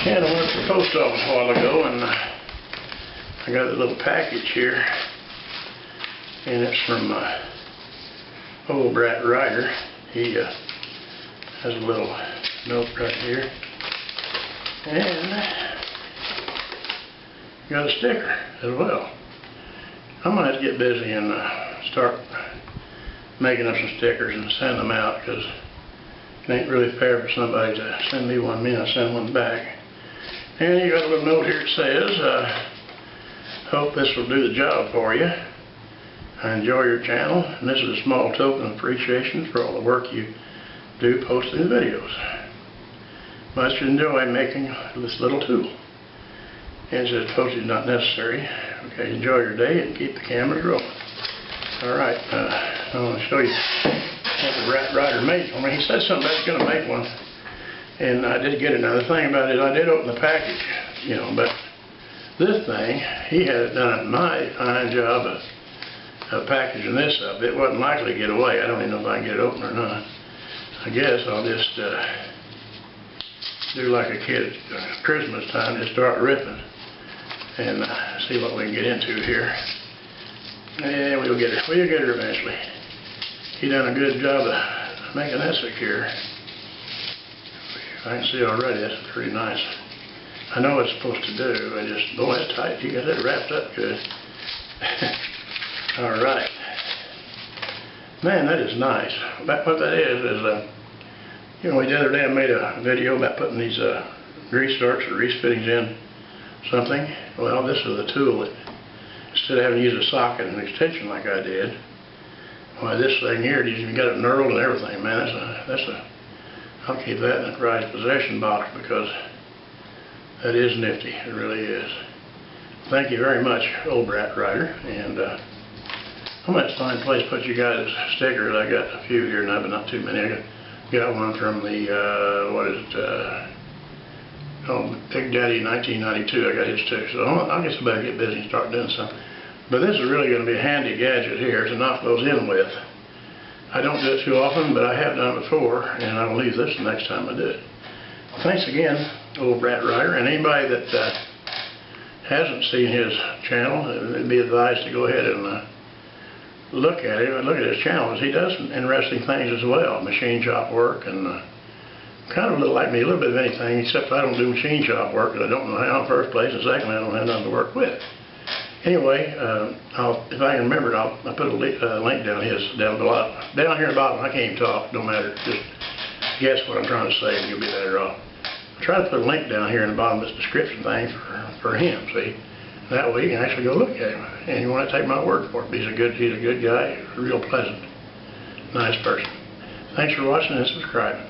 And I went to the post office a while ago, and I got a little package here, and it's from oldBRATTrider. He has a little note right here, and got a sticker as well. I'm going to have to get busy and start making up some stickers and send them out, because it ain't really fair for somebody to send me one, me I send one back. And you got a little note here that says, hope this will do the job for you. I enjoy your channel, and this is a small token of appreciation for all the work you do posting videos. Must enjoy making this little tool. And it says postage not necessary. Okay, enjoy your day and keep the cameras rolling. Alright, I want to show you what the oldBRATTrider made for me. He said something about he's going to make one, and I did get it. Now the thing about it is I did open the package, you know, but this thing, he had done a mighty fine job of packaging this up. It wasn't likely to get away. I don't even know if I can get it open or not. I guess I'll just do like a kid at Christmas time, just start ripping and see what we can get into here. And we'll get it. We'll get it eventually. He done a good job of making that secure. I can see already that's pretty nice. I know what it's supposed to do. I just, boy, that's tight. You got it wrapped up good. All right. Man, that is nice. What that is, you know, the other day I made a video about putting these grease darts or grease fittings in something. Well, this is the tool that, instead of having to use a socket and an extension like I did, why, this thing here, you even got it knurled and everything, man. I'll keep that in a prized possession box, because that is nifty. It really is. Thank you very much, oldBRATTrider, and I'm going to find a place to put you guys stickers. I got a few here now, but not too many. I got one from the, what is it, Big Daddy 1992. I got his too, so I guess I better get busy and start doing something. But this is really going to be a handy gadget here to knock those in with. I don't do it too often, but I have done it before, and I'll leave this the next time I do it. Well, thanks again, oldBRATTrider, and anybody that hasn't seen his channel, it'd be advised to go ahead and look at him and look at his channel, because he does some interesting things as well, machine shop work, and kind of a little like me, a little bit of anything, except I don't do machine shop work, because I don't know how in the first place, and secondly, I don't have nothing to work with. Anyway, if I can remember it, I'll put a link down here at the bottom. I can't even talk, don't matter. Just guess what I'm trying to say, and you'll be better off. I'll try to put a link down here in the bottom of this description thing for him. See, that way you can actually go look at him, and you want to take my word for it. He's a good guy, real pleasant, nice person. Thanks for watching and subscribing.